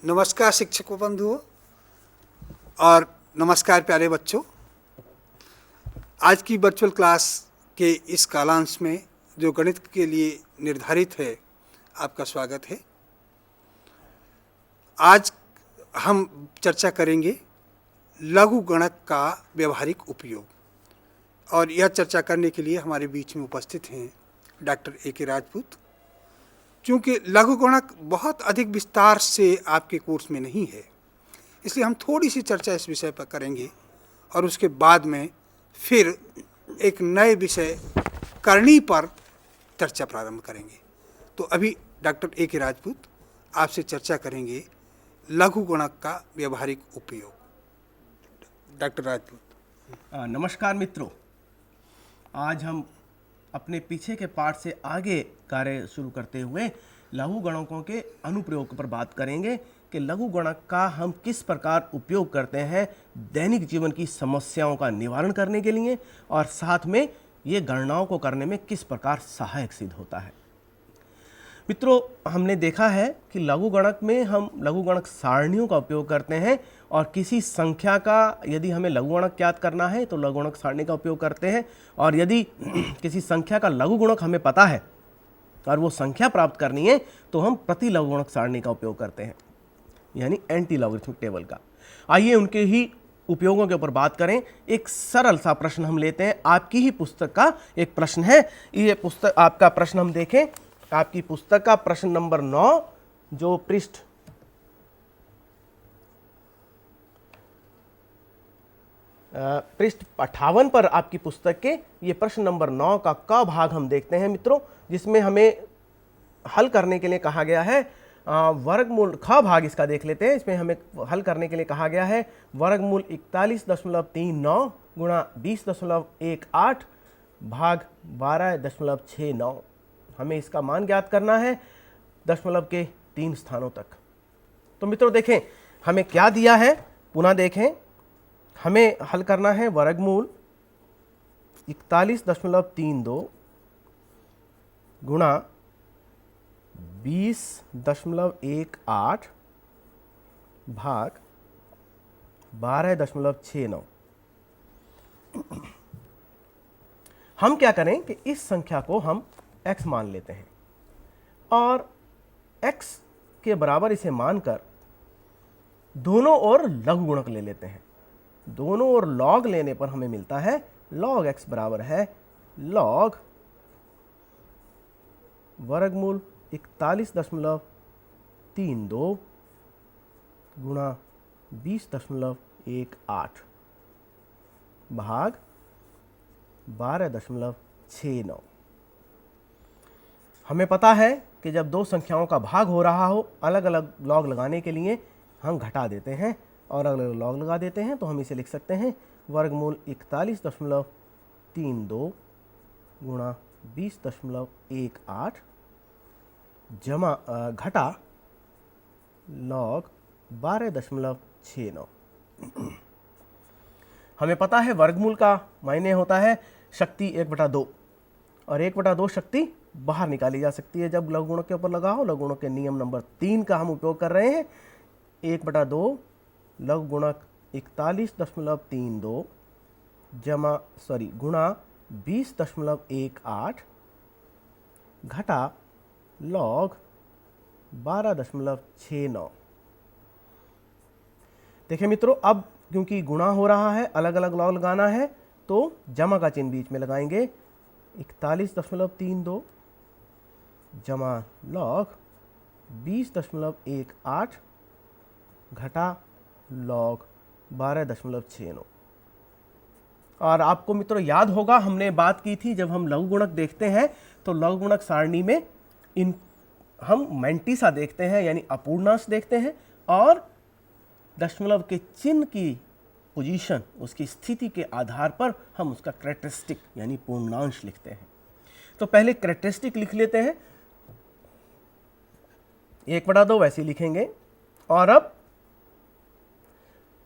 नमस्कार शिक्षकों बंधुओं और नमस्कार प्यारे बच्चों। आज की वर्चुअल क्लास के इस कालांश में जो गणित के लिए निर्धारित है, आपका स्वागत है। आज हम चर्चा करेंगे लघु गणक का व्यवहारिक उपयोग, और यह चर्चा करने के लिए हमारे बीच में उपस्थित हैं डॉक्टर ए.के. राजपूत। क्योंकि लघु गणक बहुत अधिक विस्तार से आपके कोर्स में नहीं है, इसलिए हम थोड़ी सी चर्चा इस विषय पर करेंगे और उसके बाद में फिर एक नए विषय करनी पर चर्चा प्रारंभ करेंगे। तो अभी डॉक्टर ए.के. राजपूत आपसे चर्चा करेंगे लघु गणक का व्यवहारिक उपयोग। डॉक्टर राजपूत। नमस्कार मित्रों, आज हम अपने पीछे के पाठ से आगे कार्य शुरू करते हुए लघु गणकों के अनुप्रयोग पर बात करेंगे कि लघु गणक का हम किस प्रकार उपयोग करते हैं दैनिक जीवन की समस्याओं का निवारण करने के लिए, और साथ में ये गणनाओं को करने में किस प्रकार सहायक सिद्ध होता है। मित्रों, हमने देखा है कि लघु गणक में हम लघु गणक सारणियों का उपयोग करते हैं, और किसी संख्या का यदि हमें लघु गणक ज्ञात करना है तो लघु गणक सारणी का उपयोग करते हैं, और यदि किसी संख्या का लघु गुणक हमें पता है और वो संख्या प्राप्त करनी है तो हम प्रति लघु गुणक सारणी का उपयोग करते हैं, यानी एंटी लॉगरिथमिक टेबल का। आइए उनके ही उपयोगों के ऊपर बात करें। एक सरल सा प्रश्न हम लेते हैं, आपकी ही पुस्तक का एक प्रश्न है। ये पुस्तक आपका प्रश्न हम देखें, आपकी पुस्तक का प्रश्न नंबर 9, जो पृष्ठ 58 पर आपकी पुस्तक के ये प्रश्न नंबर 9 का क भाग हम देखते हैं मित्रों, जिसमें हमें हल करने के लिए कहा गया है वर्गमूल। ख भाग इसका देख लेते हैं। इसमें हमें हल करने के लिए कहा गया है वर्गमूल 41.39 गुणा 20.18 भाग 12.69। हमें इसका मान ज्ञात करना है दशमलव के 3 स्थानों तक। तो मित्रों देखें हमें क्या दिया है, पुनः देखें। हमें हल करना है वर्गमूल 41.32 गुणा 20.18 भाग 12.69। हम क्या करें कि इस संख्या को हम x मान लेते हैं और x के बराबर इसे मानकर दोनों ओर लघु गुणक ले लेते हैं। दोनों ओर log लेने पर हमें मिलता है log x बराबर है log वर्गमूल 41.32 गुणा 20.18 भाग 12.69। हमें पता है कि जब दो संख्याओं का भाग हो रहा हो, अलग अलग लॉग लगाने के लिए हम घटा देते हैं और अलग अलग लॉग लगा देते हैं। तो हम इसे लिख सकते हैं वर्गमूल 41.32 गुणा 20.18 जमा घटा लॉग 12.69। हमें पता है वर्गमूल का मायने होता है शक्ति 1/2, और 1/2 शक्ति बाहर निकाली जा सकती है जब लघु गुणक के ऊपर लगा हो। लघु गुणक के नियम नंबर 3 का हम उपयोग कर रहे हैं। 1/2 लघु गुणक 41.32 गुणा 20.18 घटा लॉग 12.69। देखिए मित्रों, अब क्योंकि गुणा हो रहा है, अलग अलग लॉग लगाना है, तो जमा का चिन्ह बीच में लगाएंगे। 41.32 जमा लॉग 20.18 घटा लॉग 12.69। और आपको मित्रों याद होगा, हमने बात की थी जब हम लघु गुणक देखते हैं तो लघु गुणक सारणी में हम मैंटिसा देखते हैं, यानी अपूर्णांश देखते हैं, और दशमलव के चिन्ह की पोजीशन, उसकी स्थिति के आधार पर हम उसका कैरेक्टरिस्टिक यानी पूर्णांश लिखते हैं। तो पहले कैरेक्टरिस्टिक लिख लेते हैं, 1/2 वैसे ही लिखेंगे। और अब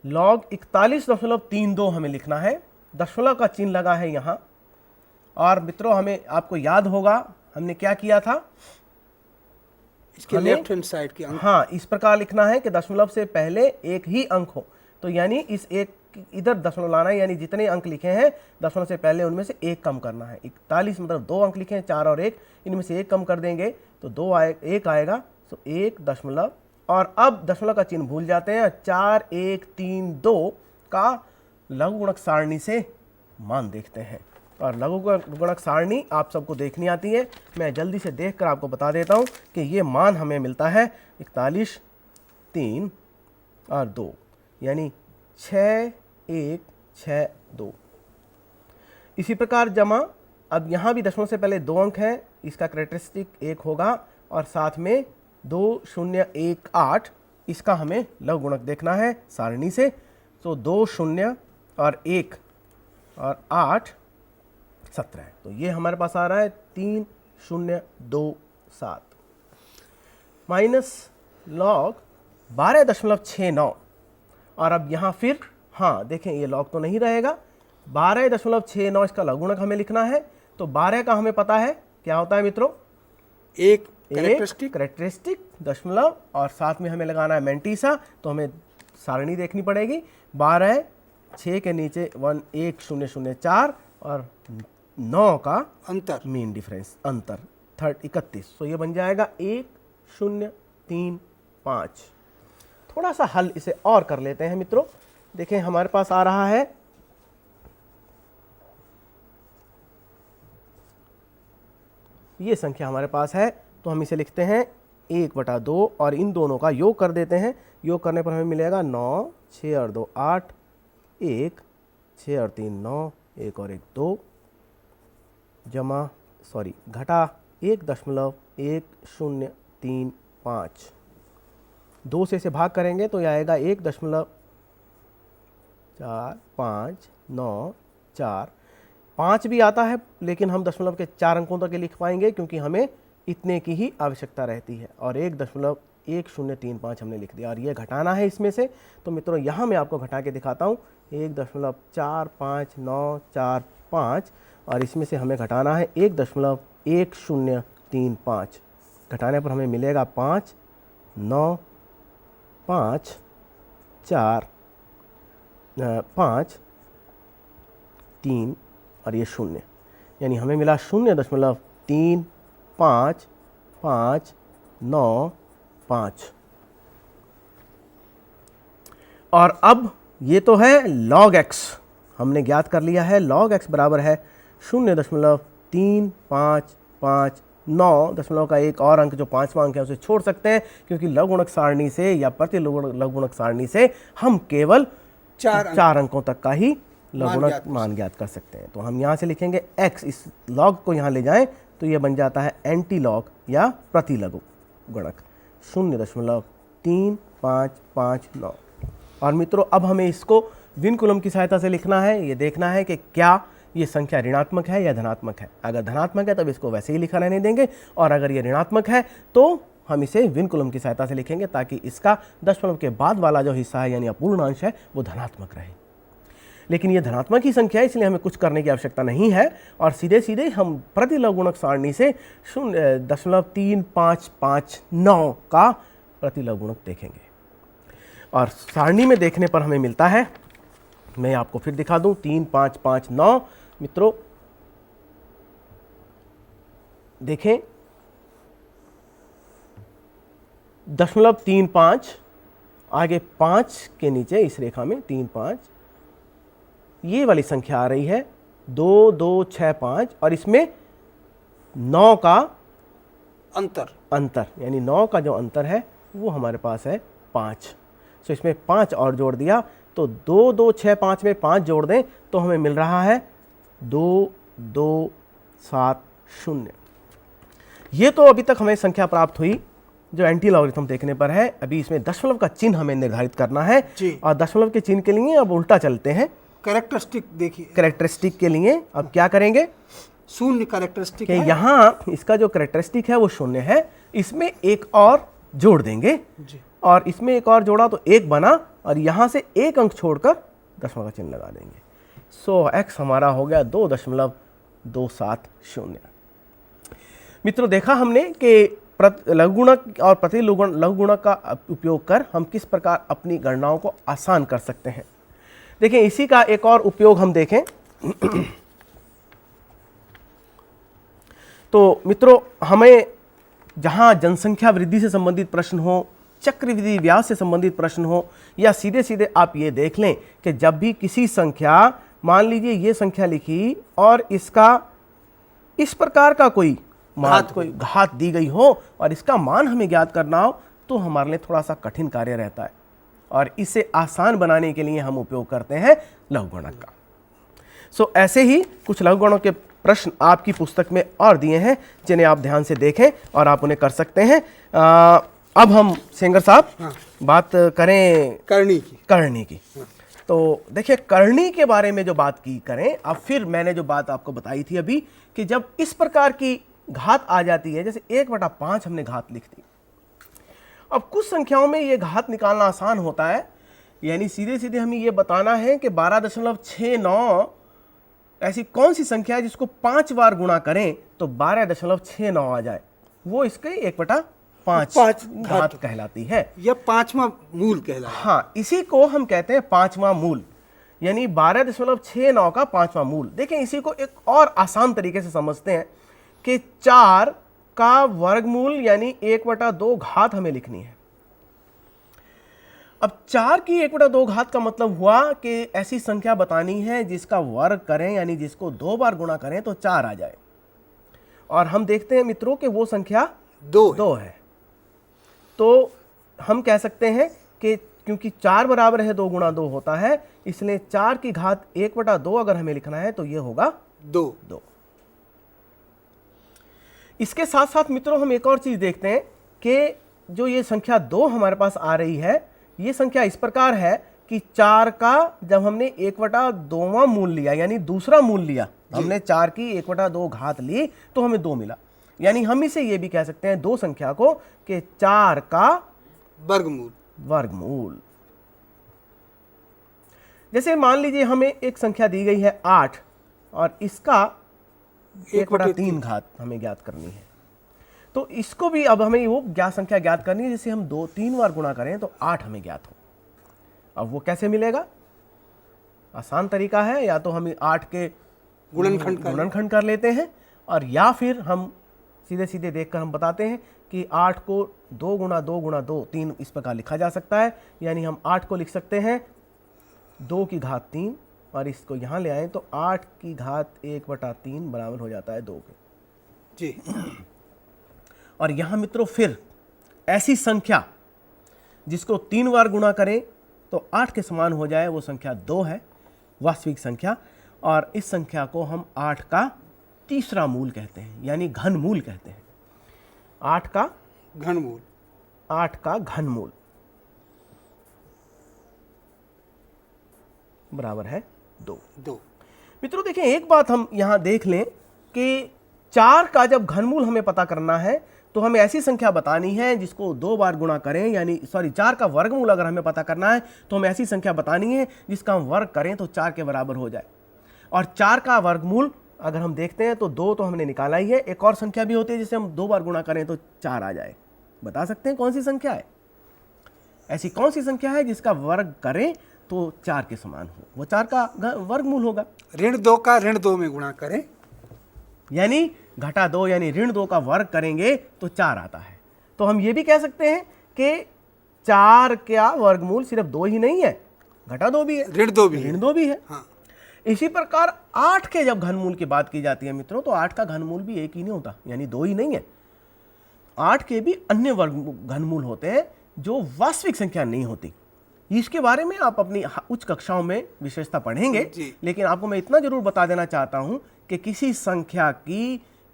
log 41.32 हमें लिखना है, दशमलव का चिन्ह लगा है यहां। और मित्रों, हमें आपको याद होगा हमने क्या किया था, इसके हमें लेफ्ट हैंड साइड के अंक। हाँ, इस प्रकार लिखना है कि दशमलव से पहले एक ही अंक हो, तो यानी इस एक इधर दशमलव लाना है, यानी जितने अंक लिखे हैं दशमलव से पहले उनमें से एक कम करना है। 41 मतलब 2 अंक लिखे हैं, 4 और 1, इनमें से एक कम कर देंगे तो 1 आएगा, तो 1 दशमलव, और अब दशमलव का चिन्ह भूल जाते हैं। 4 1 3 2 का लघुगुणक सारणी से मान देखते हैं। और लघुगुणक सारणी आप सबको देखनी आती है, मैं जल्दी से देखकर आपको बता देता हूं कि ये मान हमें मिलता है 41 3 और 2, यानी 6 1 6 2। इसी प्रकार जमा, अब यहाँ भी दशमलव से पहले 2 अंक हैं, इसका कैरेक्टरिस्टिक 1 होगा, और साथ में 2 0 1 8, इसका हमें लघुगुणक देखना है सारणी से। तो 2 0 और 1 और 8 17 है, तो ये हमारे पास आ रहा है 3 0 2 7 माइनस लॉग 12.69। और अब यहाँ फिर हाँ देखें, ये लॉग तो नहीं रहेगा, 12.69 इसका लघुगुणक हमें लिखना है। तो 12 का हमें पता है क्या होता है मित्रों, एक कैरेक्टरिस्टिक दशमलव, और साथ में हमें लगाना है मैंटीसा, तो हमें सारणी देखनी पड़ेगी। 12 6 के नीचे 1 1 0 0 4 और 9 का अंतर, मीन डिफरेंस अंतर 31, तो ये बन जाएगा 1 0 3 5। थोड़ा सा हल इसे और कर लेते हैं मित्रों, देखें हमारे पास आ रहा है ये संख्या हमारे पास है, तो हम इसे लिखते हैं 1/2 और इन दोनों का योग कर देते हैं। योग करने पर हमें मिलेगा 9 6 और 2 8, 1 6 और 3 9, 1 और 1 2, घटा 1.1035। 2 से इसे भाग करेंगे तो यह आएगा 1.4594। 5 भी आता है, लेकिन हम दशमलव के 4 अंकों तक लिख पाएंगे क्योंकि हमें इतने की ही आवश्यकता रहती है, और 1.1035 हमने लिख दिया, और ये घटाना है इसमें से। तो मित्रों यहाँ मैं आपको घटा के दिखाता हूँ, 1.45945, और इसमें से हमें घटाना है 1.1035। घटाने पर हमें मिलेगा 5 9 5 4 5 3 और ये 0, यानी हमें मिला 0.3559 और अब ये तो है log x, हमने ज्ञात कर लिया है log x बराबर है 0.3559। दशमलव का एक और अंक जो 5वां अंक है उसे छोड़ सकते हैं, क्योंकि लघुगुणक सारणी से या प्रति लघुगुणक सारणी से हम केवल 4 अंकों तक का ही लघुगुणक मान ज्ञात कर सकते हैं। तो हम यहाँ से लिखेंगे x, इस log को यहाँ ले जाएं तो ये बन जाता है एंटी लॉग या प्रति लघुगुणक 0.3559। और मित्रों अब हमें इसको विनकुलम की सहायता से लिखना है। ये देखना है कि क्या ये संख्या ऋणात्मक है या धनात्मक है। अगर धनात्मक है तब इसको वैसे ही लिखा रहने देंगे, और अगर ये ऋणात्मक है तो हम इसे विनकुलम की सहायता से लिखेंगे, ताकि इसका दशमलव के बाद वाला जो हिस्सा है यानी अपूर्णांश है वो धनात्मक रहे। लेकिन ये धनात्मक ही संख्या है, इसलिए हमें कुछ करने की आवश्यकता नहीं है, और सीधे सीधे हम प्रति लघुगुणक सारणी से 0.3559 का प्रति लघुगुणक देखेंगे। और सारणी में देखने पर हमें मिलता है, मैं आपको फिर दिखा दूं, 3559। मित्रों देखें 0.35 आगे 5 के नीचे इस रेखा में 35 ये वाली संख्या आ रही है 2265, और इसमें 9 का अंतर यानी 9 का जो अंतर है वो हमारे पास है 5। तो इसमें 5 और जोड़ दिया तो 2265 में 5 जोड़ दें तो हमें मिल रहा है 2270। ये तो अभी तक हमें संख्या प्राप्त हुई जो एंटी लॉगरिथम देखने पर है। अभी इसमें दशमलव का चिन्ह हमें निर्धारित करना है, और दशमलव के चिन्ह के लिए अब उल्टा चलते हैं। कैरेक्टरिस्टिक देखिए, कैरेक्टरिस्टिक के लिए अब क्या करेंगे, शून्य कैरेक्टरिस्टिक कि यहाँ इसका जो कैरेक्टरिस्टिक है वो 0 है, इसमें एक और जोड़ देंगे जी। और इसमें एक और जोड़ा तो 1 बना, और यहाँ से एक अंक छोड़कर दशमलव का चिन्ह लगा देंगे। सो x हमारा हो गया 2.270। मित्रों देखा हमने कि लघुगुणक और लघुगुणक का उपयोग कर हम किस प्रकार अपनी गणनाओं को आसान कर सकते हैं। देखें, इसी का एक और उपयोग हम देखें तो मित्रों, हमें जहां जनसंख्या वृद्धि से संबंधित प्रश्न हो, चक्रवृद्धि ब्याज से संबंधित प्रश्न हो, या सीधे सीधे आप ये देख लें कि जब भी किसी संख्या, मान लीजिए ये संख्या लिखी और इसका इस प्रकार का कोई घात दी गई हो और इसका मान हमें ज्ञात करना हो, तो हमारे लिए थोड़ा सा कठिन कार्य रहता है और इसे आसान बनाने के लिए हम उपयोग करते हैं लघुगणक का। सो ऐसे ही कुछ लघुगणक के प्रश्न आपकी पुस्तक में और दिए हैं जिन्हें आप ध्यान से देखें और आप उन्हें कर सकते हैं। अब हम सेंगर साहब बात करें करनी की। तो देखिए, करनी के बारे में जो बात की करें, अब फिर मैंने जो बात आपको बताई थी अभी कि जब इस प्रकार की घात आ जाती है, जैसे 1/5 हमने घात लिख दी, अब कुछ संख्याओं में ये घात निकालना आसान होता है, यानी सीधे सीधे हमें ये बताना है कि 12.69 ऐसी कौन सी संख्या है जिसको 5 बार गुणा करें तो 12.69 आ जाए, वो इसके 1/5 घात कहलाती है, या 5वां मूल कहलाता है। हाँ, इसी को हम कहते हैं 5वां मूल, यानी 12.69 का 5वां मूल। देखें, इसी को एक और आसान तरीके से समझते हैं कि 4 का वर्गमूल यानी 1/2 घात हमें लिखनी है। अब 4 की 1/2 घात का मतलब हुआ कि ऐसी संख्या बतानी है जिसका वर्ग करें, यानी जिसको 2 बार गुणा करें तो 4 आ जाए। और हम देखते हैं मित्रों कि वो संख्या 2 है। तो हम कह सकते हैं कि क्योंकि 4 बराबर है 2 गुणा 2 होता है, इसलिए 4 की घात 1/2 अगर हमें लिखना है तो ये होगा 2। इसके साथ साथ मित्रों हम एक और चीज देखते हैं कि जो ये संख्या 2 हमारे पास आ रही है, ये संख्या इस प्रकार है कि 4 का जब हमने 1/2वां मूल लिया, यानी दूसरा मूल लिया, हमने 4 की 1/2 घात ली तो हमें 2 मिला, यानी हम इसे ये भी कह सकते हैं 2 संख्या को कि 4 का वर्गमूल। जैसे मान लीजिए हमें एक संख्या दी गई है 8 और इसका 1/3 घात हमें ज्ञात करनी है, तो इसको भी अब हमें वो संख्या ज्ञात करनी है जिसे हम 2-3 बार गुणा करें तो 8 हमें ज्ञात हो। अब वो कैसे मिलेगा? आसान तरीका है, या तो हम 8 के गुणनखंड कर लेते हैं, और या फिर हम सीधे सीधे देखकर हम बताते हैं कि 8 को 2 गुणा 2 गुणा 2 3 इस प्रकार लिखा जा सकता है, यानी हम 8 को लिख सकते हैं 2 की घात 3 और इसको यहाँ ले आए तो 8 की घात 1/3 बराबर हो जाता है 2 के जी। और यहाँ मित्रों फिर ऐसी संख्या जिसको 3 बार गुणा करें तो 8 के समान हो जाए, वो संख्या 2 है, वास्तविक संख्या, और इस संख्या को हम 8 का तीसरा मूल कहते हैं, यानी घनमूल कहते हैं। 8 का घनमूल बराबर है 2। मित्रों देखिए, एक बात हम यहां देख लें कि 4 का जब घनमूल हमें पता करना है तो हमें ऐसी संख्या बतानी है जिसको 2 बार गुणा करें, यानी 4 का वर्गमूल अगर हमें पता करना है तो हमें ऐसी संख्या बतानी है जिसका हम वर्ग करें तो 4 के बराबर हो जाए। और 4 का वर्गमूल अगर हम देखते हैं तो 2 तो हमने निकाला ही है, एक और संख्या भी होती है जिसे हम 2 बार गुणा करें तो 4 आ जाए। बता सकते हैं कौन सी संख्या है? ऐसी कौन सी संख्या है जिसका वर्ग करें तो 4 के समान हो? वो 4 का वर्गमूल होगा। -2 का -2 में गुणा करें, यानी -2 यानी -2 का वर्ग करेंगे तो 4 आता है। तो हम ये भी कह सकते हैं कि 4 का वर्गमूल सिर्फ 2 ही नहीं है, -2 भी है, -2 भी है। हाँ। इसी प्रकार 8 के जब घनमूल की बात की जाती है मित्रों, तो 8 का घनमूल भी एक ही नहीं होता, यानी 2 ही नहीं है। 8 के भी अन्य घनमूल होते हैं जो वास्तविक संख्या नहीं होती। इसके बारे में आप अपनी उच्च कक्षाओं में विशेषता पढ़ेंगे, लेकिन आपको मैं इतना जरूर बता देना चाहता हूं कि किसी संख्या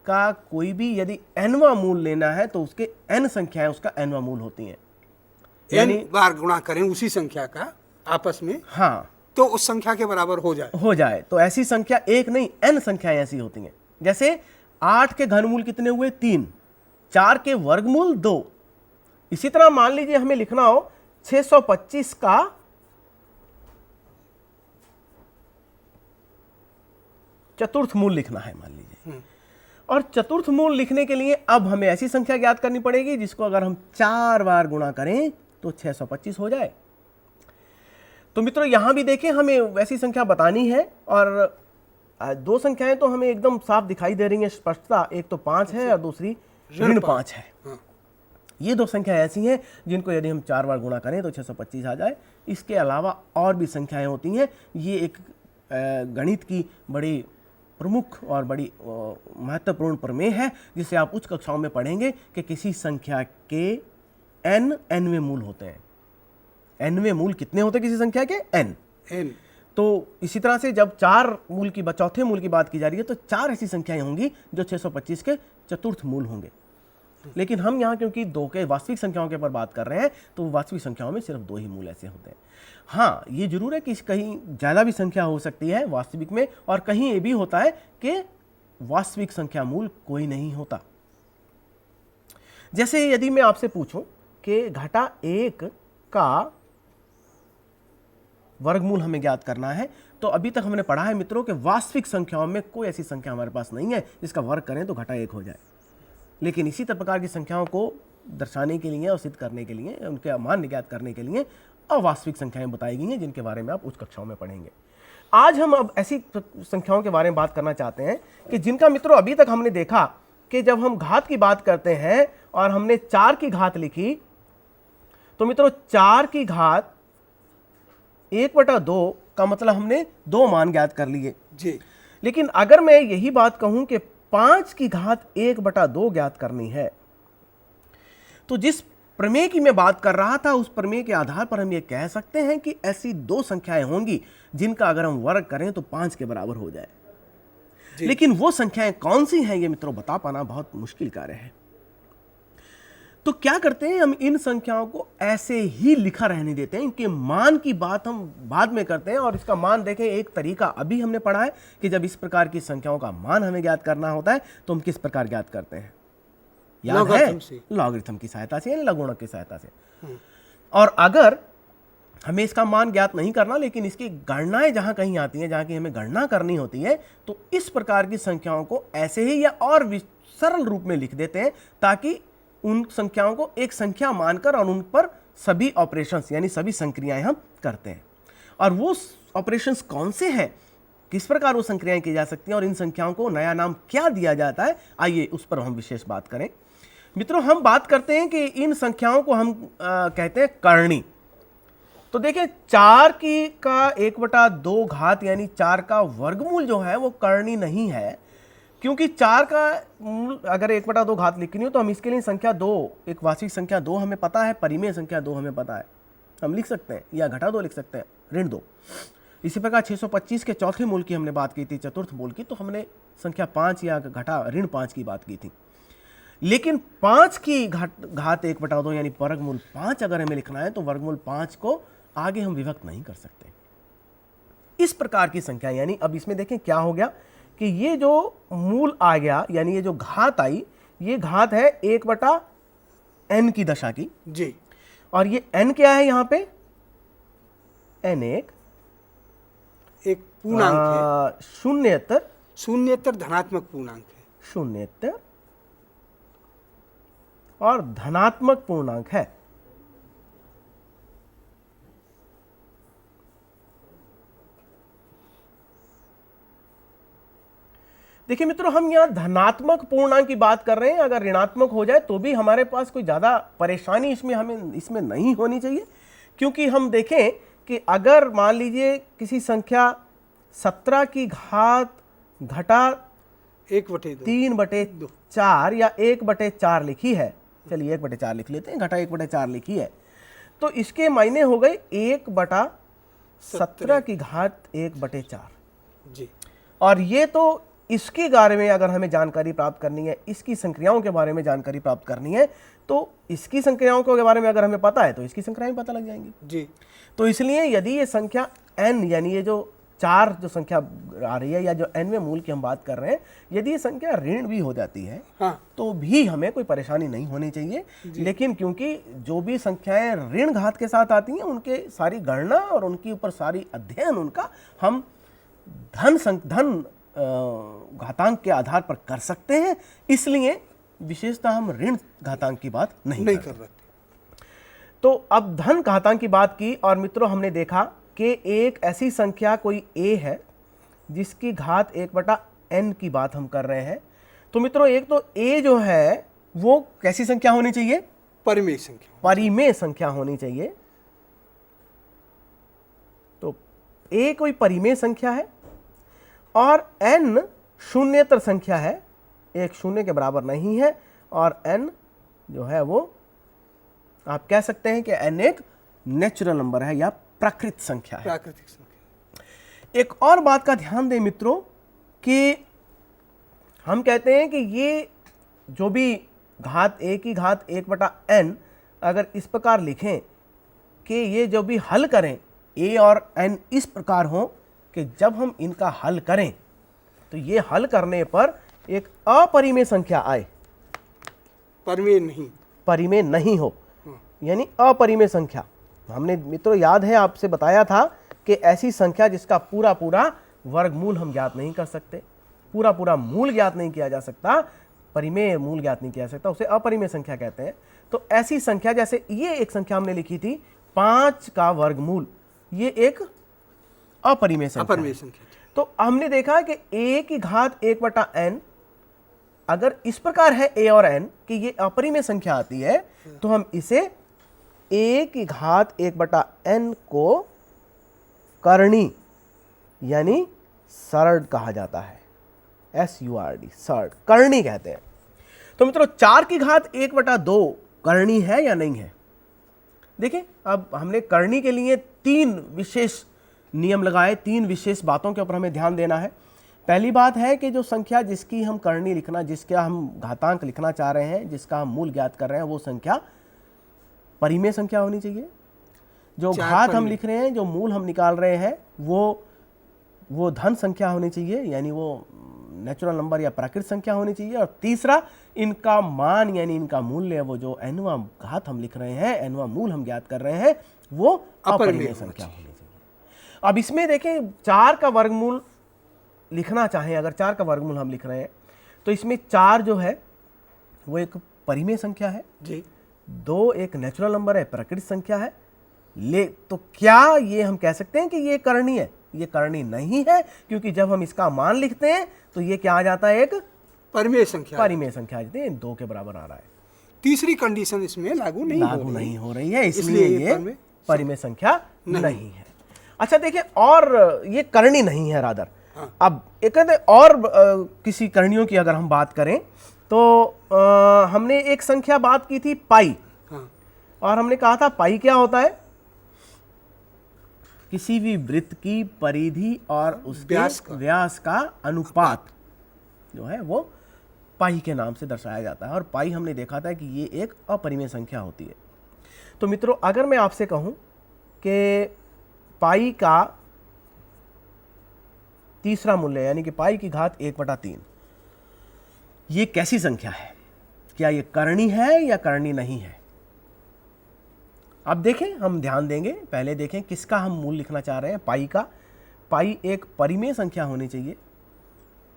का कोई भी यदि nवां मूल लेना है तो उसके n संख्याएं उसका nवां मूल होती हैं, यानी बार गुणा करें उसी संख्या का आपस में, हाँ, तो उस संख्या के बराबर हो जाए। तो ऐसी संख्या एक नहीं, n संख्याएं ऐसी होती हैं। जैसे 8 के घनमूल कितने हुए? 3, 4 के वर्गमूल 2। इसी तरह मान लीजिए हमें लिखना हो 625 का चतुर्थ मूल लिखना है मान लीजिए, और चतुर्थ मूल लिखने के लिए अब हमें ऐसी संख्या ज्ञात करनी पड़ेगी जिसको अगर हम 4 बार गुणा करें तो 625 हो जाए। तो मित्रों यहां भी देखें, हमें वैसी संख्या बतानी है और दो संख्याएं तो हमें एकदम साफ दिखाई दे रही हैं स्पष्टता, एक तो 5 है और दूसरी ऋण 5 है। ये दो संख्या ऐसी हैं जिनको यदि हम 4 बार गुणा करें तो 625 आ जाए। इसके अलावा और भी संख्याएं होती हैं। ये एक गणित की बड़ी प्रमुख और बड़ी महत्वपूर्ण प्रमेय है जिसे आप उच्च कक्षाओं में पढ़ेंगे कि किसी संख्या के nवें मूल होते हैं। nवें मूल कितने होते हैं किसी संख्या के? n। तो इसी तरह से जब चौथे मूल की बात की जा रही है तो 4 ऐसी संख्याएं होंगी जो 625 के चतुर्थ मूल होंगे। लेकिन हम यहाँ क्योंकि 2 के वास्तविक संख्याओं के ऊपर बात कर रहे हैं तो वास्तविक संख्याओं में सिर्फ 2 ही मूल ऐसे होते हैं। हाँ, ये जरूर है कि कहीं ज़्यादा भी संख्या हो सकती है वास्तविक में, और कहीं ये भी होता है कि वास्तविक संख्या मूल कोई नहीं होता। जैसे यदि मैं आपसे पूछूं कि घटा 1 का वर्गमूल हमें ज्ञात करना है, तो अभी तक हमने पढ़ा है मित्रों कि वास्तविक संख्याओं में कोई ऐसी संख्या हमारे पास नहीं है जिसका वर्ग करें तो घटा 1 हो जाए। लेकिन इसी प्रकार की संख्याओं को दर्शाने के लिए और सिद्ध करने के लिए, उनके मान ज्ञात करने के लिए अवास्तविक संख्याएं बताई गई हैं जिनके बारे में आप उच्च कक्षाओं में पढ़ेंगे। आज हम अब ऐसी संख्याओं के बारे में बात करना चाहते हैं कि जिनका मित्रों अभी तक हमने देखा कि जब हम घात की बात करते हैं और हमने 4 की घात लिखी तो मित्रों 4 की घात 1/2 का मतलब हमने 2 मान ज्ञात कर लिए जी। लेकिन अगर मैं यही बात कहूं कि 5 की घात 1/2 ज्ञात करनी है, तो जिस प्रमेय की मैं बात कर रहा था उस प्रमेय के आधार पर हम ये कह सकते हैं कि ऐसी 2 संख्याएं होंगी जिनका अगर हम वर्ग करें तो 5 के बराबर हो जाए। लेकिन वो संख्याएं कौन सी हैं ये मित्रों बता पाना बहुत मुश्किल कार्य है। तो क्या करते हैं, हम इन संख्याओं को ऐसे ही लिखा रहने देते हैं। इनके मान की बात हम बाद में करते हैं। और इसका मान देखें, एक तरीका अभी हमने पढ़ा है कि जब इस प्रकार की संख्याओं का मान हमें ज्ञात करना होता है तो हम किस प्रकार ज्ञात करते हैं? याद है? लॉगरिथम की सहायता से, लघुगणक की सहायता से। और अगर हमें इसका मान ज्ञात नहीं करना लेकिन इसकी गणनाएं जहां कहीं आती हैं, जहां की हमें गणना करनी होती है, तो इस प्रकार की संख्याओं को ऐसे ही या और सरल रूप में लिख देते हैं ताकि उन संख्याओं को एक संख्या मानकर और उन पर सभी ऑपरेशंस यानी सभी संक्रियाएं हम करते हैं। और वो ऑपरेशंस कौन से हैं, किस प्रकार वो संक्रियाएं की जा सकती हैं और इन संख्याओं को नया नाम क्या दिया जाता है, आइए उस पर हम विशेष बात करें। मित्रों हम बात करते हैं कि इन संख्याओं को हम कहते हैं करणी। तो देखिए 4 की का 1/2 घात यानी 4 का वर्गमूल जो है वो करणी नहीं है, क्योंकि 4 का मूल अगर 1/2 घात लिखनी हो तो हम इसके लिए संख्या 2, एक वास्तविक संख्या 2 हमें पता है, परिमेय संख्या 2 हमें पता है, हम लिख सकते हैं, या घटा 2 लिख सकते हैं, ऋण 2। इसी प्रकार 625 के चौथे मूल की हमने बात की थी, चतुर्थ मूल की, तो हमने संख्या 5 या घटा ऋण 5 की बात की थी। लेकिन 5 की घात 1/2 यानी वर्गमूल 5 अगर हमें लिखना है तो वर्गमूल 5 को आगे हम विभक्त नहीं कर सकते। इस प्रकार की संख्या, यानी अब इसमें देखें क्या हो गया कि ये जो मूल आ गया यानी ये जो घात आई, ये घात है 1/n की दशा की जी। और ये n क्या है यहाँ पे? n एक पूर्णांक है, शून्येतर धनात्मक पूर्णांक है, शून्येतर और धनात्मक पूर्णांक है। देखिए मित्रों हम यहां धनात्मक पूर्णांक की बात कर रहे हैं। अगर ऋणात्मक हो जाए तो भी हमारे पास कोई ज्यादा परेशानी इसमें नहीं होनी चाहिए, क्योंकि हम देखें कि अगर मान लीजिए किसी संख्या 17 की घात घटा 3/4 या 1/4 लिखी है, चलिए 1/4 लिख लेते हैं, घटा 1/4 लिखी है, तो इसके मायने हो गए 1/17 की घात 1/4 जी। और ये तो इसके बारे में अगर हमें जानकारी प्राप्त करनी है, इसकी संक्रियाओं के बारे में जानकारी प्राप्त करनी है, तो इसकी संक्रियाओं के बारे में अगर हमें पता है तो इसकी संक्रियाएं पता लग जाएंगी जी। तो इसलिए यदि ये संख्या n यानी ये जो 4 जो संख्या आ रही है या जो nवें मूल की हम बात कर रहे हैं, यदि ये संख्या ऋण भी हो जाती है हाँ। तो भी हमें कोई परेशानी नहीं होनी चाहिए। लेकिन क्योंकि जो भी संख्याएं ऋण घात के साथ आती हैं उनके सारी गणना और उनके ऊपर सारी अध्ययन उनका हम धन घातांक के आधार पर कर सकते हैं, इसलिए विशेषतः हम ऋण घातांक की बात नहीं नहीं करते। कर रहे। तो अब धन घातांक की बात की और मित्रों हमने देखा कि एक ऐसी संख्या कोई a है जिसकी घात 1/n की बात हम कर रहे हैं। तो मित्रों एक तो a जो है वो कैसी संख्या होनी चाहिए? परिमेय संख्या। परिमेय संख्या होनी चाहिए। तो a कोई परिमेय संख्या है और n शून्येतर संख्या है, एक शून्य के बराबर नहीं है, और n जो है वो आप कह सकते हैं कि n एक नेचुरल नंबर है या प्राकृत संख्या है। प्राकृतिक संख्या। एक और बात का ध्यान दें मित्रों कि हम कहते हैं कि ये जो भी घात a की घात 1/n अगर इस प्रकार लिखें कि ये जो भी हल करें a और n इस प्रकार हो कि जब हम इनका हल करें तो ये हल करने पर एक अपरिमेय संख्या आए, परिमेय नहीं। परिमेय नहीं हो, यानी अपरिमेय संख्या। हमने मित्रों याद है आपसे बताया था कि ऐसी संख्या जिसका पूरा पूरा वर्गमूल हम ज्ञात नहीं कर सकते, पूरा पूरा मूल ज्ञात नहीं किया जा सकता, परिमेय मूल ज्ञात नहीं किया जा सकता, उसे अपरिमेय संख्या कहते हैं। तो ऐसी संख्या जैसे ये एक संख्या हमने लिखी थी 5 का वर्गमूल, ये एक अपरिमेय संख्या अपरिमेय है। संख्या थी। तो हमने देखा कि a की घात 1/n अगर इस प्रकार है a और n कि ये अपरिमेय संख्या आती है, तो हम इसे a की घात 1/n को करणी यानी सर्ड कहा जाता है, SURD, सर्ड, करणी कहते हैं। तो मित्रों 4 की घात 1/2 करणी है या नहीं है? देखिए अब हमने करणी के लिए 3 विशेष नियम लगाए, 3 विशेष बातों के ऊपर हमें ध्यान देना है। पहली बात है कि जो संख्या जिसकी हम करणी लिखना, जिसका हम घातांक लिखना चाह रहे हैं, जिसका हम मूल ज्ञात कर रहे हैं, वो संख्या परिमेय संख्या होनी चाहिए। जो घात हम लिख रहे हैं, जो मूल हम निकाल रहे हैं, वो धन संख्या होनी चाहिए, यानी वो नेचुरल नंबर या प्राकृत संख्या होनी चाहिए। और तीसरा, इनका मान यानी इनका मूल्य, वो जो nवां घात हम लिख रहे हैं, nवां मूल हम ज्ञात कर रहे हैं, वो अपरिमेय संख्या होनी चाहिए। अब इसमें देखें 4 का वर्गमूल लिखना चाहें, अगर 4 का वर्गमूल हम लिख रहे हैं तो इसमें 4 जो है वो एक परिमेय संख्या है जी। 2 एक नेचुरल नंबर है, प्राकृतिक संख्या है। तो क्या ये हम कह सकते हैं कि ये करणी है? ये करणी नहीं है, क्योंकि जब हम इसका मान लिखते हैं तो ये क्या आ जाता है? एक परिमेय संख्या। परिमेय संख्या आ जाती है, 2 के बराबर आ रहा है। तीसरी कंडीशन इसमें लागू नहीं हो रही है, इसलिए ये परिमेय संख्या नहीं है। अच्छा देखिए, और ये करणी नहीं है रादर। हाँ। अब एक और किसी करणियों की अगर हम बात करें तो हमने एक संख्या बात की थी पाई। हाँ। और हमने कहा था पाई क्या होता है? किसी भी वृत्त की परिधि और उसके व्यास का अनुपात जो है वो पाई के नाम से दर्शाया जाता है। और पाई हमने देखा था कि ये एक अपरिमेय संख्या होती है। तो मित्रों अगर मैं आपसे कहूं कि पाई का तीसरा मूल्य यानी कि पाई की घात 1/3 ये कैसी संख्या है? क्या ये करणी है या करणी नहीं है? अब देखें, हम ध्यान देंगे, पहले देखें किसका हम मूल लिखना चाह रहे हैं। पाई का। पाई एक परिमेय संख्या होनी चाहिए।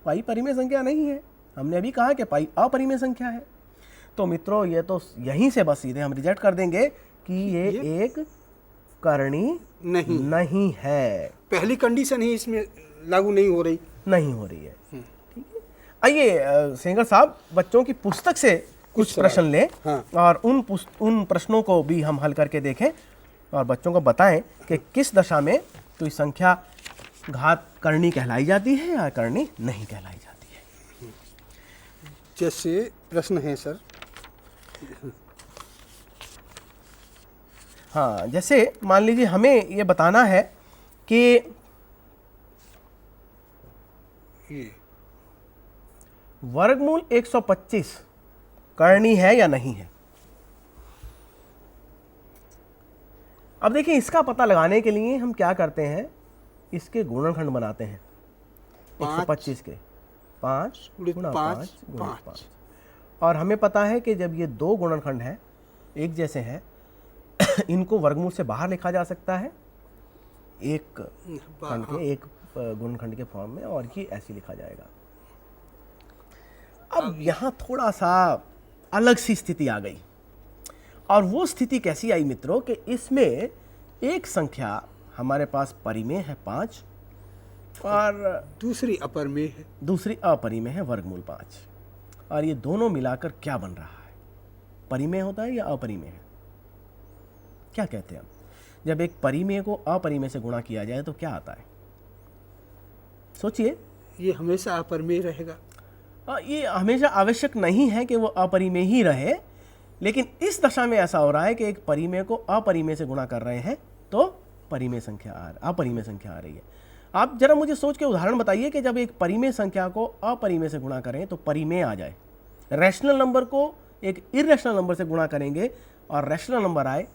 पाई परिमेय संख्या नहीं है, हमने अभी कहा कि पाई अपरिमेय संख्या है। तो मित्रों ये तो यहीं से बस सीधे हम रिजेक्ट कर देंगे कि ये एक करणी नहीं है। पहली कंडीशन ही इसमें लागू नहीं हो रही है। ठीक है। आइए सेंगर साहब, बच्चों की पुस्तक से कुछ प्रश्न लें। हाँ। और उन प्रश्नों को भी हम हल करके देखें और बच्चों को बताएं कि किस दशा में कोई संख्या घात करणी कहलाई जाती है या करणी नहीं कहलाई जाती है। जैसे प्रश्न है सर। हाँ, जैसे मान लीजिए हमें ये बताना है कि ये वर्गमूल 125 करणी है या नहीं है। अब देखिए, इसका पता लगाने के लिए हम क्या करते हैं, इसके गुणनखंड बनाते हैं 125 के 5 गुणा 5 गुणा 5। और हमें पता है कि जब ये 2 गुणनखंड हैं एक जैसे हैं इनको वर्गमूल से बाहर लिखा जा सकता है। एक खंड के एक गुणनखंड के फॉर्म में, और ये ऐसे लिखा जाएगा। अब यहाँ थोड़ा सा अलग सी स्थिति आ गई, और वो स्थिति कैसी आई मित्रों कि इसमें एक संख्या हमारे पास परिमेय है 5 और दूसरी अपरिमेय है, दूसरी अपरिमेय है वर्गमूल 5, और ये दोनों मिलाकर क्या बन रहा है? परिमेय होता है या अपरिमेय है? क्या कहते हैं हम? जब एक परिमेय को अपरिमेय से गुणा किया जाए तो क्या आता है? सोचिए। ये हमेशा अपरिमेय रहेगा। ये हमेशा आवश्यक नहीं है कि वो अपरिमेय ही रहे, लेकिन इस दशा में ऐसा हो रहा है कि एक परिमेय को अपरिमेय से गुणा कर रहे हैं तो अपरिमेय संख्या आ रही है। आप जरा मुझे सोच के उदाहरण बताइए कि जब एक परिमेय संख्या को अपरिमेय से गुणा करें तो परिमेय आ जाए, रैशनल नंबर को एक इरेशनल नंबर से गुणा करेंगे और रैशनल नंबर आए।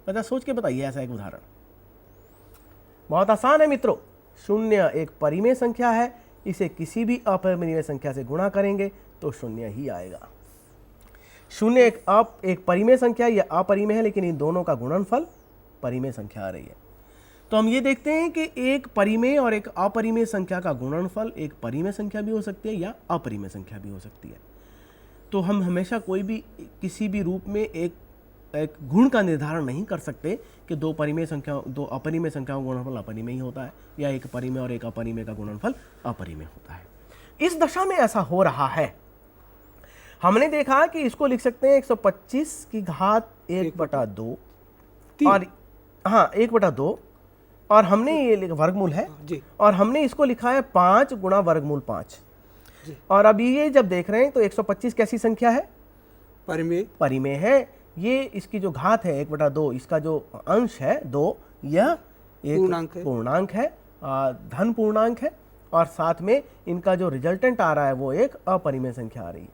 पता सोच के बताइए ऐसा एक उदाहरण। बहुत आसान है मित्रों। 0 एक परिमेय संख्या है, इसे किसी भी अपरिमेय संख्या से गुणा करेंगे तो 0 ही आएगा। 0 एक परिमेय संख्या या अपरिमेय है, लेकिन इन दोनों का गुणनफल परिमेय संख्या आ रही है। तो हम ये देखते हैं कि एक परिमेय और एक अपरिमेय संख्या का गुणनफल एक परिमेय संख्या भी हो सकती है या अपरिमेय संख्या भी हो सकती है। तो हम हमेशा कोई भी किसी भी रूप में एक गुण का निर्धारण नहीं कर सकते कि दो अपरिमेय संख्याओं का गुणनफल अपरिमेय ही होता है या एक परिमेय और एक अपरिमेय का गुणनफल अपरिमेय होता है। इस दशा में ऐसा हो रहा है। हमने देखा कि इसको लिख सकते हैं 125 की घात 1/2 और 1/2, और हमने ये वर्गमूल है जी, और हमने इसको लिखा है 5 गुणा वर्गमूल 5। और अभी ये जब देख रहे हैं तो 125 कैसी संख्या है? परिमेय है। ये इसकी जो घात है 1/2, इसका जो अंश है 2, यह एक पूर्णांक है, धन पूर्णांक है, और साथ में इनका जो रिजल्टेंट आ रहा है वो एक अपरिमेय संख्या आ रही है।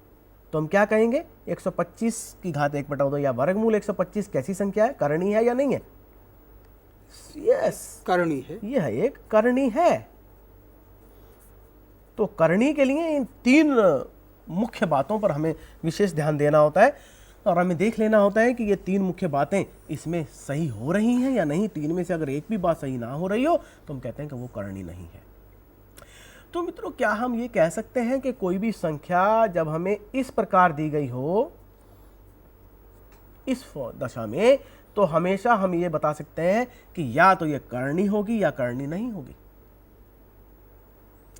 तो हम क्या कहेंगे? 125 की घात 1/2 या वर्गमूल 125 कैसी संख्या है? करणी है या नहीं है? यस, करणी है। यह एक करणी है। तो करणी के लिए इन 3 मुख्य बातों पर हमें विशेष ध्यान देना होता है, और हमें देख लेना होता है कि ये 3 मुख्य बातें इसमें सही हो रही हैं या नहीं। 3 में से अगर एक भी बात सही ना हो रही हो तो हम कहते हैं कि वो करणी नहीं है। तो मित्रों, क्या हम ये कह सकते हैं कि कोई भी संख्या जब हमें इस प्रकार दी गई हो इस दशा में, तो हमेशा हम ये बता सकते हैं कि या तो ये करणी होगी या करणी नहीं होगी?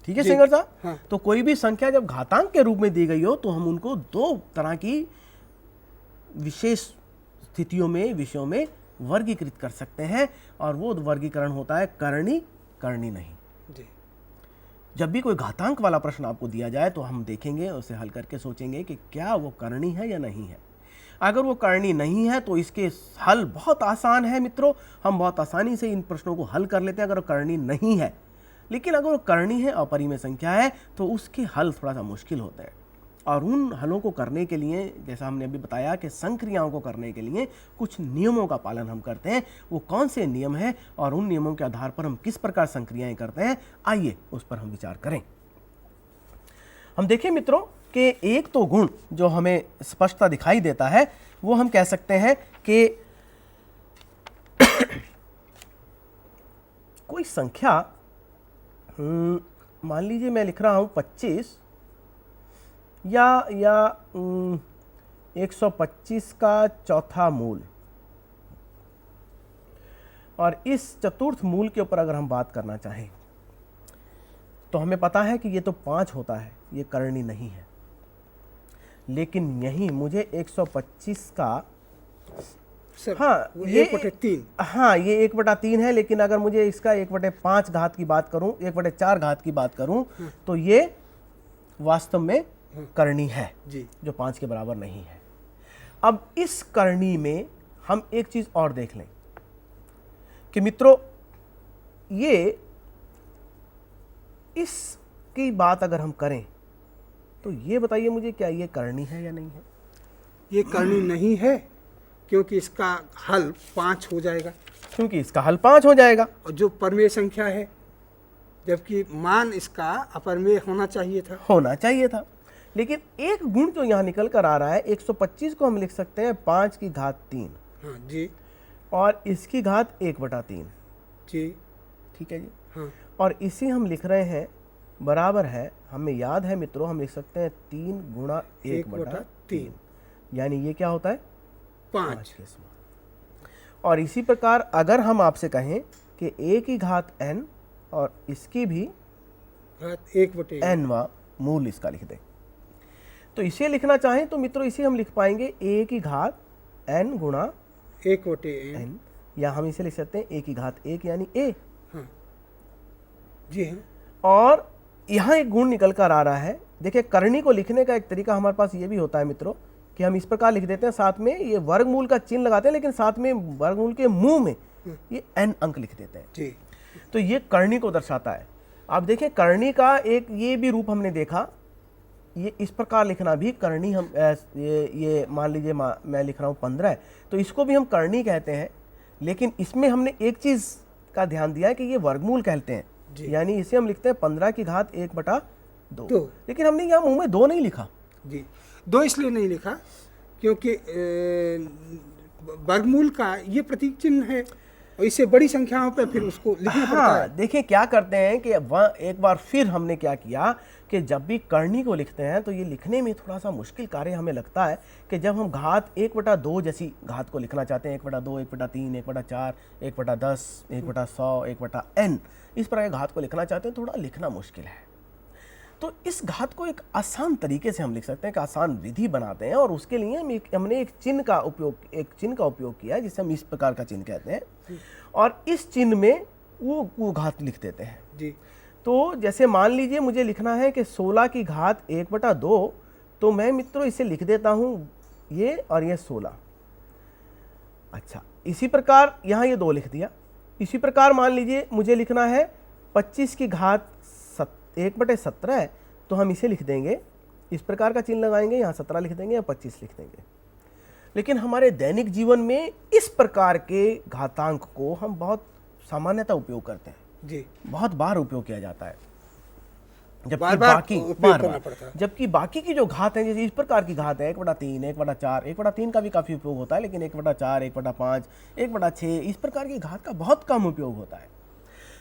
ठीक है सिंगर साहब? हाँ। तो कोई भी संख्या जब घातांक के रूप में दी गई हो तो हम उनको 2 तरह की विशेष स्थितियों में, विषयों में वर्गीकृत कर सकते हैं, और वो वर्गीकरण होता है करणी, करणी नहीं। जी। जब भी कोई घातांक वाला प्रश्न आपको दिया जाए तो हम देखेंगे, उसे हल करके सोचेंगे कि क्या वो करणी है या नहीं है। अगर वो करणी नहीं है तो इसके हल बहुत आसान है मित्रों, हम बहुत आसानी से इन प्रश्नों को हल कर लेते हैं अगर वो करणी नहीं है। लेकिन अगर वो करणी है, अपरिमेय संख्या है, तो उसके हल थोड़ा सा मुश्किल होते हैं। और उन हलों को करने के लिए, जैसा हमने अभी बताया कि संक्रियाओं को करने के लिए कुछ नियमों का पालन हम करते हैं। वो कौन से नियम हैं और उन नियमों के आधार पर हम किस प्रकार संक्रियाएं करते हैं, आइए उस पर हम विचार करें। हम देखें मित्रों कि एक तो गुण जो हमें स्पष्टता दिखाई देता है वो हम कह सकते हैं कि कोई संख्या, मान लीजिए मैं लिख रहा हूं 25 या 125 का चौथा मूल, और इस चतुर्थ मूल के ऊपर अगर हम बात करना चाहें तो हमें पता है कि ये तो 5 होता है, ये करणी नहीं है। लेकिन यही मुझे 125 का सर, हाँ, ये 1/3। हाँ, ये 1/3 है, लेकिन अगर मुझे इसका 1/5 घात की बात करूं, 1/4 घात की बात करूं, तो ये वास्तव में करणी है जी, जो 5 के बराबर नहीं है। अब इस करणी में हम एक चीज और देख लें कि मित्रों, ये इसकी बात अगर हम करें तो ये बताइए मुझे, क्या ये करणी है या नहीं है? ये करणी नहीं है, क्योंकि इसका हल 5 हो जाएगा, क्योंकि इसका हल 5 हो जाएगा, और जो परिमेय संख्या है, जबकि मान इसका अपरिमेय होना चाहिए था। लेकिन एक गुण जो यहाँ निकल कर आ रहा है, 125 को हम लिख सकते हैं 5 की घात 3। हाँ जी, और इसकी घात 1/3। जी, ठीक है जी। हाँ। और इसी हम लिख रहे हैं बराबर है, हमें याद है मित्रों, हम लिख सकते हैं 3 गुणा 1/3, यानी ये क्या होता है 5 के समान। और इसी प्रकार अगर हम आपसे कहें कि a की घात n और इसकी भी घात 1/n nवा मूल इसका लिख दें, तो इसे लिखना चाहें तो मित्रों इसे हम लिख पाएंगे a की घात n गुणा 1/n। n, या हम इसे लिख सकते हैं a की घात 1 यानी a। हाँ जी हाँ। और यहाँ एक गुण निकल कर आ रहा है। देखिए करनी को लिखने का एक तरीका हमारे पास ये भी होता है मित्रों कि हम इस प्रकार लिख देते हैं, साथ में ये वर्गमूल का चिन्ह लगाते हैं, लेकिन साथ में वर्गमूल के मुंह में ये n अंक लिख देते हैं जी। तो ये करनी को दर्शाता है। आप देखें करनी का एक ये भी रूप हमने देखा, ये इस प्रकार लिखना भी करनी, हम ये मान लीजिए मैं लिख रहा हूँ 15 है तो इसको भी हम करनी कहते हैं, लेकिन इसमें हमने एक चीज़ का ध्यान दिया है कि ये वर्गमूल कहते हैं, यानी इसे हम लिखते हैं 15 की घात 1/2। लेकिन हमने यहाँ मुंह में 2 नहीं लिखा जी। 2 इसलिए नहीं लिखा क्योंकि वर्गमूल का ये प्रतीक चिन्ह है और इससे बड़ी संख्याओं पे फिर उसको लिखना पड़ता है। देखिए क्या करते हैं कि वह एक बार फिर हमने क्या किया कि जब भी करनी को लिखते हैं तो ये लिखने में थोड़ा सा मुश्किल कार्य हमें लगता है कि जब हम घात 1/2 जैसी घात को लिखना चाहते हैं, 1/2, 1/3, 1/4, 1/10, 1/100, 1/n, इस प्रकार की घात को लिखना चाहते हैं, थोड़ा लिखना मुश्किल है। तो इस घात को एक आसान तरीके से हम लिख सकते हैं, एक आसान विधि बनाते हैं, और उसके लिए हमने एक चिन्ह का उपयोग किया है जिसे हम इस प्रकार का चिन्ह कहते हैं, और इस चिन्ह में वो घात लिख देते हैं जी। तो जैसे मान लीजिए मुझे लिखना है कि 16 की घात 1/2, तो मैं मित्रों इसे लिख देता हूं ये और ये 16। अच्छा, इसी प्रकार यहाँ ये 2 लिख दिया। इसी प्रकार मान लीजिए मुझे लिखना है 25 की घात 1/17 है, तो हम इसे लिख देंगे, इस प्रकार का चिन्ह लगाएंगे, यहाँ 17 लिख देंगे या 25 लिख देंगे। लेकिन हमारे दैनिक जीवन में इस प्रकार के घातांक को हम बहुत सामान्यतः उपयोग करते हैं जी। बहुत बार उपयोग किया जाता है, जबकि बाकी की जो घात है, जैसे इस प्रकार की घात है 1/3, 1/4, 1/3 का भी काफी उपयोग होता है, लेकिन 1/4, 1/5, 1/6 इस प्रकार की घात का बहुत कम उपयोग होता है।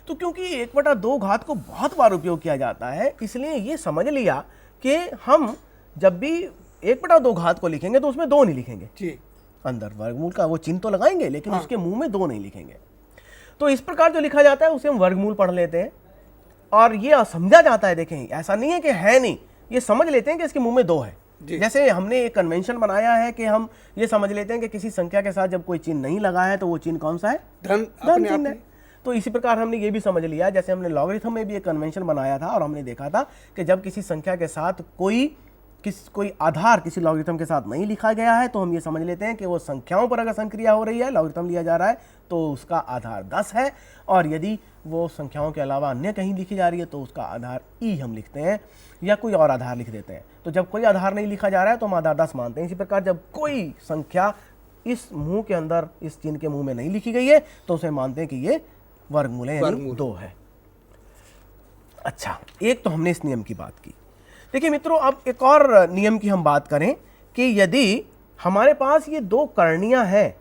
तो क्योंकि 1/2 घात को बहुत बार उपयोग किया जाता है, इसलिए ये समझ लिया कि हम जब भी 1/2 घात को लिखेंगे तो उसमें 2 नहीं लिखेंगे जी। अंदर वर्गमूल का वो चिन्ह तो लगाएंगे, लेकिन उसके मुंह में 2 नहीं लिखेंगे। तो इस प्रकार जो लिखा जाता है उसे हम वर्गमूल पढ़ लेते हैं, और ये समझा जाता है। देखें, ऐसा नहीं है कि है नहीं, ये समझ लेते हैं कि इसके मुंह में 2 है। जैसे हमने एक कन्वेंशन बनाया है कि हम ये समझ लेते हैं कि किसी संख्या के साथ जब कोई चिन्ह नहीं लगा है तो वो चिन्ह कौन सा है, धन चिन्ह है। तो इसी प्रकार हमने ये भी समझ लिया, जैसे हमने लॉगरिथम में भी एक कन्वेंशन बनाया था और हमने देखा था कि जब किसी संख्या के साथ कोई आधार किसी लॉगरिथम के साथ नहीं लिखा गया है, तो हम ये समझ लेते हैं कि वो संख्याओं पर अगर संक्रिया हो रही है, लॉगरिथम लिया जा रहा है, तो उसका आधार 10 है, और यदि वो संख्याओं के अलावा अन्य कहीं लिखी जा रही है तो उसका आधार ई हम लिखते हैं, या कोई और आधार लिख देते हैं। तो जब कोई आधार नहीं लिखा जा रहा है तो हम आधार 10 मानते हैं। इसी प्रकार जब कोई संख्या इस मुंह के अंदर, इस चिन्ह के मुंह में नहीं लिखी गई है, तो उसे मानते हैं कि ये वर्गमूल है, यानी 2 है। अच्छा, एक तो हमने इस नियम की बात की। देखिए मित्रों, अब एक और नियम की हम बात करें कि यदि हमारे पास ये 2 करणियां हैं,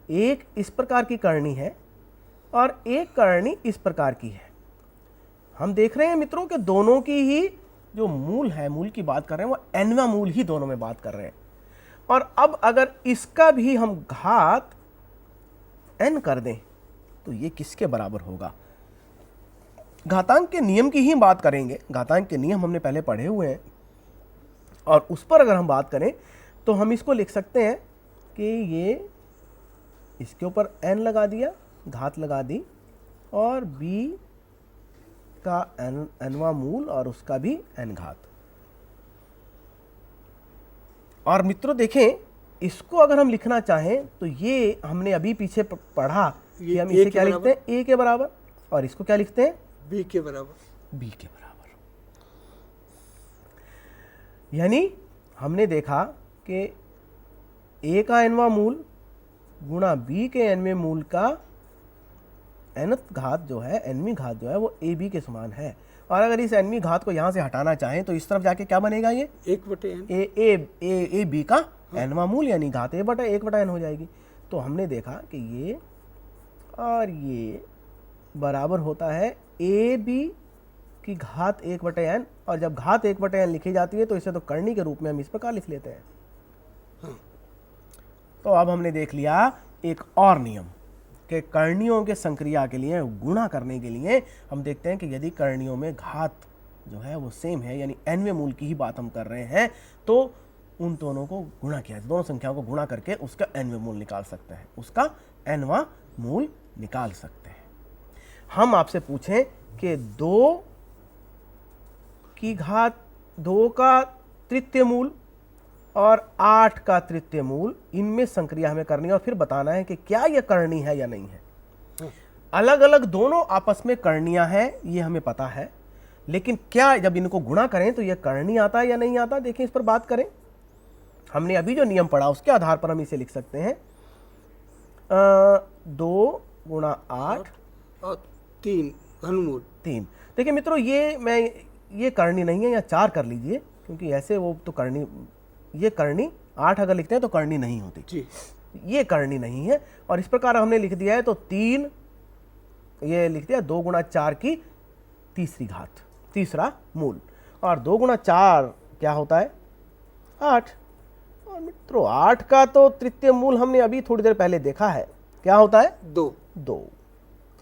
एक इस प्रकार की करनी है और एक करनी इस प्रकार की है, हम देख रहे हैं मित्रों कि दोनों की ही जो मूल है, मूल की बात कर रहे हैं, वो nवां मूल ही दोनों में बात कर रहे हैं। और अब अगर इसका भी हम घात n कर दें तो ये किसके बराबर होगा? घातांक के नियम की ही बात करेंगे। घातांक के नियम हमने पहले पढ़े हुए हैं, और उस पर अगर हम बात करें तो हम इसको लिख सकते हैं कि ये इसके ऊपर n लगा दिया, घात लगा दी, और b का nवां मूल और उसका भी n घात। और मित्रों देखें, इसको अगर हम लिखना चाहें तो ये हमने अभी पीछे पढ़ा कि हम इसे क्या लिखते हैं, a के बराबर, और इसको क्या लिखते हैं, b के बराबर। b के बराबर। यानी हमने देखा कि a का nवां मूल गुणा b के nवें मूल का nth घात जो है, nवीं घात जो है, वो ab के समान है। और अगर इस nवीं घात को यहाँ से हटाना चाहें तो इस तरफ जाके क्या बनेगा, ये 1/n ab का nवां मूल यानी घात a/1/n हो जाएगी। तो हमने देखा कि ये और ये बराबर होता है ए बी की घात 1/n, और जब घात 1/n लिखी जाती है तो इसे तो करनी के रूप में हम इस प्रकार लिख लेते हैं। तो अब हमने देख लिया एक और नियम कि करणियों के संक्रिया के लिए गुणा करने के लिए हम देखते हैं कि यदि करणियों में घात जो है वो सेम है, यानी nवें मूल की ही बात हम कर रहे हैं, तो उन दोनों को गुणा किया, दोनों संख्याओं को गुणा करके उसका nवें मूल निकाल सकते हैं, उसका nवां मूल निकाल सकते हैं। हम आपसे पूछें कि 2 की घात 2 का तृतीय मूल और 8 का तृतीय मूल, इनमें संक्रिया हमें करनी है और फिर बताना है कि क्या यह करनी है या नहीं है। अलग अलग दोनों आपस में करणीय है, ये हमें पता है, लेकिन क्या जब इनको गुणा करें तो यह करनी आता है या नहीं आता, देखें इस पर बात करें। हमने अभी जो नियम पढ़ा उसके आधार पर हम इसे लिख सकते हैं 2 × 8 और 3 घनमूल 3। देखिए मित्रों, ये करनी नहीं है, या 4 कर लीजिए, क्योंकि ऐसे वो तो करनी, ये करनी 8 अगर लिखते हैं तो करनी नहीं होती जी, ये करनी नहीं है। और इस प्रकार हमने लिख दिया है तो 3, ये लिख दिया 2 × 4 की तीसरी घात, तीसरा मूल, और 2 × 4 क्या होता है 8। और मित्रों 8 का तो तृतीय मूल हमने अभी थोड़ी देर पहले देखा है, क्या होता है 2।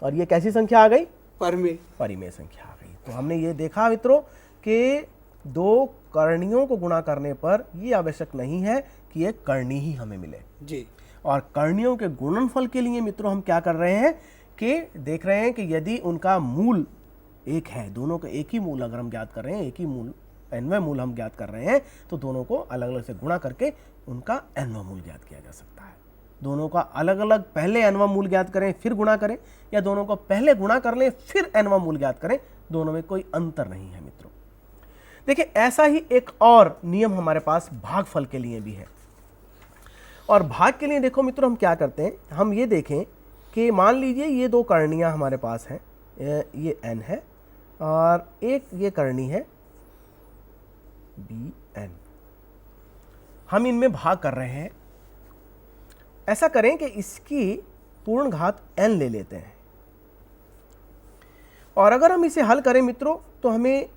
और ये कैसी संख्या आ गई, परिमेय संख्या आ गई। तो हमने ये देखा मित्रों कि 2 करणियों को गुणा करने पर ये आवश्यक नहीं है कि ये करनी ही हमें मिले जी। और करणियों के गुणनफल के लिए मित्रों हम क्या कर रहे हैं कि देख रहे हैं कि यदि उनका मूल एक है, दोनों का एक ही मूल अगर हम ज्ञात कर रहे हैं, एक ही मूल nवां मूल हम ज्ञात कर रहे हैं, तो दोनों को अलग अलग से गुणा करके उनका nवां मूल ज्ञात किया जा सकता है। दोनों का अलग अलग पहले nवां मूल ज्ञात करें फिर गुणा करें, या दोनों को पहले गुणा कर लें फिर nवां मूल ज्ञात करें, दोनों में कोई अंतर नहीं है मित्रों। देखिए ऐसा ही एक और नियम हमारे पास भागफल के लिए भी है। और भाग के लिए देखो मित्रों हम क्या करते हैं, हम ये देखें कि मान लीजिए ये 2 करणियाँ हमारे पास हैं, ये n है और एक ये करनी है bn, हम इनमें भाग कर रहे हैं। ऐसा करें कि इसकी पूर्ण घात n ले लेते हैं, और अगर हम इसे हल करें मित्रों तो हमें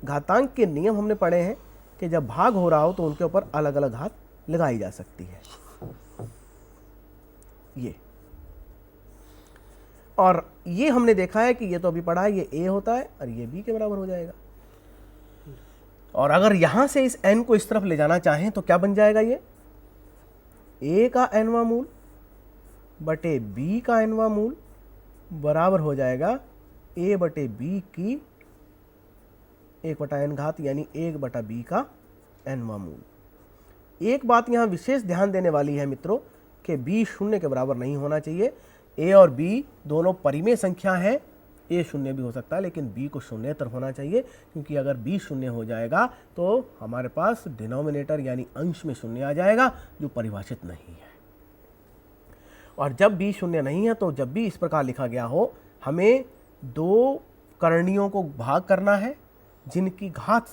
घातांक के नियम हमने पढ़े हैं कि जब भाग हो रहा हो तो उनके ऊपर अलग अलग घात लगाई जा सकती है, ये। और ये हमने देखा है कि ये तो अभी पढ़ा है, ये a होता है और ये b के बराबर हो जाएगा। और अगर यहां से इस n को इस तरफ ले जाना चाहें तो क्या बन जाएगा, ये a का nवां मूल बटे b का nवां मूल बराबर हो जाएगा a बटे b की 1/n घात, यानी 1/b का nवां मूल। एक बात यहाँ विशेष ध्यान देने वाली है मित्रों कि b 0 के बराबर नहीं होना चाहिए। a और b दोनों परिमेय संख्या हैं, a 0 भी हो सकता है लेकिन b को 0 होना चाहिए, क्योंकि अगर b 0 हो जाएगा तो हमारे पास डिनोमिनेटर यानी अंश में 0 आ जाएगा, जो परिभाषित नहीं है। और जब b 0 नहीं है तो जब भी इस प्रकार लिखा गया हो, हमें 2 करणियों को भाग करना है जिनकी घात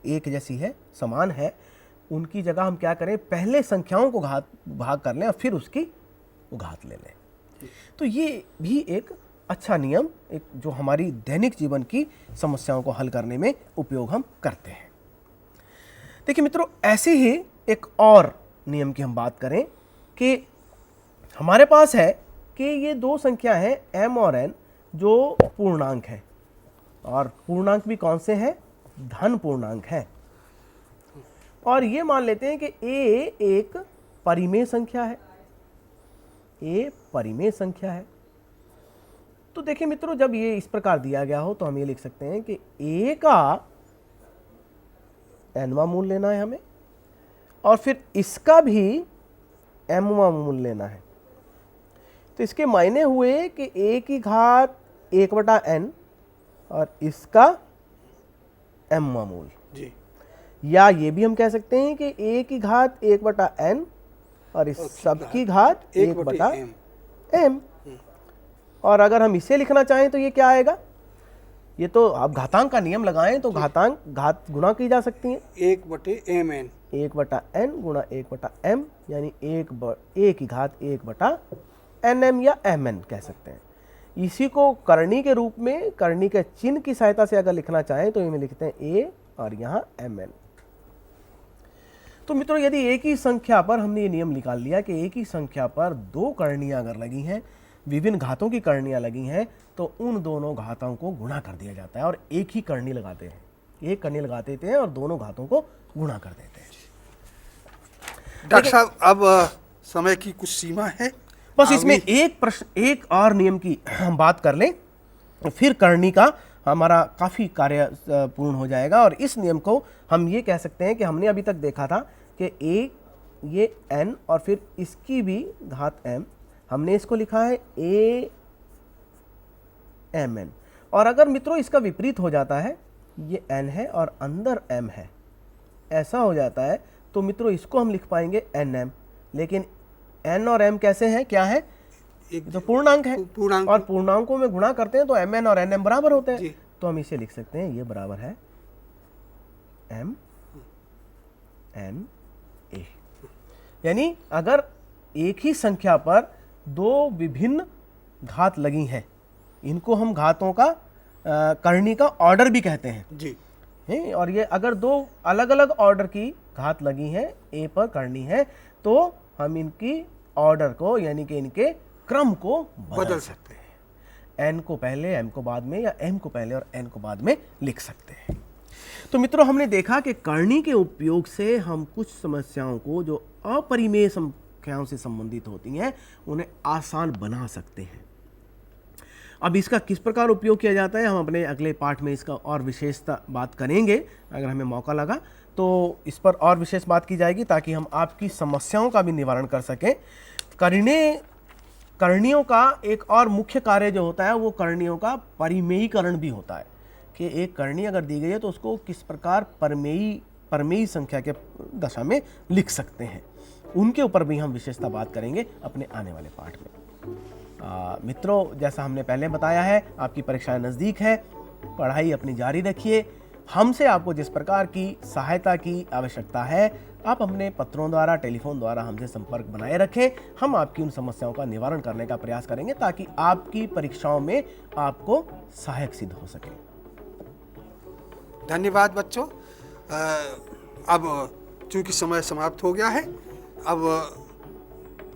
एक जैसी है, समान है। उनकी जगह हम क्या करें, पहले संख्याओं को भाग कर लें और फिर उसकी घात ले लें। तो ये भी एक अच्छा नियम, एक जो हमारी दैनिक जीवन की समस्याओं को हल करने में उपयोग हम करते हैं। देखिए मित्रों, ऐसे ही एक और नियम की हम बात करें कि हमारे पास है कि ये 2 संख्या हैं m और n जो पूर्णांक है, और पूर्णांक भी कौन से हैं, धन पूर्णांक है। और ये मान लेते हैं कि a एक परिमेय संख्या है, a परिमेय संख्या है। तो देखिए मित्रों, जब ये इस प्रकार दिया गया हो तो हम ये लिख सकते हैं कि a का nवां मूल लेना है हमें, और फिर इसका भी mवां मूल लेना है। तो इसके मायने हुए कि a की घात 1/n और इसका mवां मूल जी। या ये भी हम कह सकते हैं कि a की घात 1/n और इस सब की घात 1/m। और अगर हम इसे लिखना चाहें तो ये क्या आएगा, ये तो आप घातांक का नियम लगाएं तो घात गुणा की जा सकती हैं, 1/mn 1/n गुणा 1/m, यानी a की घात 1/nm या mn कह सकते हैं। इसी को करनी के रूप में, करनी के चिन्ह की सहायता से अगर लिखना चाहें तो इनमें लिखते हैं ए और यहाँ mn। तो मित्रों, यदि एक ही संख्या पर हमने ये नियम निकाल लिया कि एक ही संख्या पर दो करणियां अगर लगी हैं, विभिन्न घातों की करणियां लगी हैं, तो उन दोनों घातों को गुणा कर दिया जाता है और एक ही करनी लगाते हैं, एक करनी लगा देते हैं और दोनों घातों को गुणा कर देते हैं। डॉक्टर साहब, अब समय की कुछ सीमा है, बस इसमें एक प्रश्न, एक और नियम की हम बात कर लें, फिर करनी का हमारा काफ़ी कार्य पूर्ण हो जाएगा। और इस नियम को हम ये कह सकते हैं कि हमने अभी तक देखा था कि a ये n और फिर इसकी भी घात m, हमने इसको लिखा है a mn। और अगर मित्रों इसका विपरीत हो जाता है, ये n है और अंदर m है, ऐसा हो जाता है, तो मित्रों इसको हम लिख पाएंगे nm। लेकिन n और m कैसे हैं, क्या है, एक तो पूर्णांक है, पूर्णांक और पूर्णांकों में गुणा करते हैं तो mn और nm बराबर होते हैं। जी। तो हम इसे लिख सकते हैं, ये बराबर है m n a। यानी अगर एक ही संख्या पर दो विभिन्न घात लगी हैं, इनको हम घातों का करनी का ऑर्डर भी कहते हैं, जी, हैं। और ये अगर दो अलग अलग ऑर्डर की घात लगी हैं, a पर करनी है, तो हम इनकी ऑर्डर को, यानी कि इनके क्रम को बदल सकते हैं। n को पहले, m को बाद में, या m को पहले और n को बाद में लिख सकते हैं। तो मित्रों, हमने देखा कि करनी के उपयोग से हम कुछ समस्याओं को जो अपरिमेय संख्याओं से संबंधित होती हैं, उन्हें आसान बना सकते हैं। अब इसका किस प्रकार उपयोग किया जाता है, हम अपने अगले पाठ में इसका और विशेषता बात करेंगे। अगर हमें मौका लगा तो इस पर और विशेष बात की जाएगी, ताकि हम आपकी समस्याओं का भी निवारण कर सकें। करणियों का एक और मुख्य कार्य जो होता है, वो करणियों का परिमेयीकरण भी होता है, कि एक करणी अगर दी गई है तो उसको किस प्रकार परमेयी संख्या के दशा में लिख सकते हैं। उनके ऊपर भी हम विशेषता बात करेंगे अपने आने वाले पाठ में। मित्रों, जैसा हमने पहले बताया है, आपकी परीक्षाएं नज़दीक है, पढ़ाई अपनी जारी रखिए। हमसे आपको जिस प्रकार की सहायता की आवश्यकता है, आप अपने पत्रों द्वारा, टेलीफोन द्वारा हमसे संपर्क बनाए रखें। हम आपकी उन समस्याओं का निवारण करने का प्रयास करेंगे, ताकि आपकी परीक्षाओं में आपको सहायक सिद्ध हो सके। धन्यवाद बच्चों। अब चूंकि समय समाप्त हो गया है, अब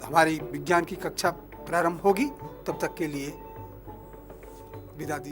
हमारी विज्ञान की कक्षा प्रारंभ होगी। तब तक के लिए विदा दीजिए।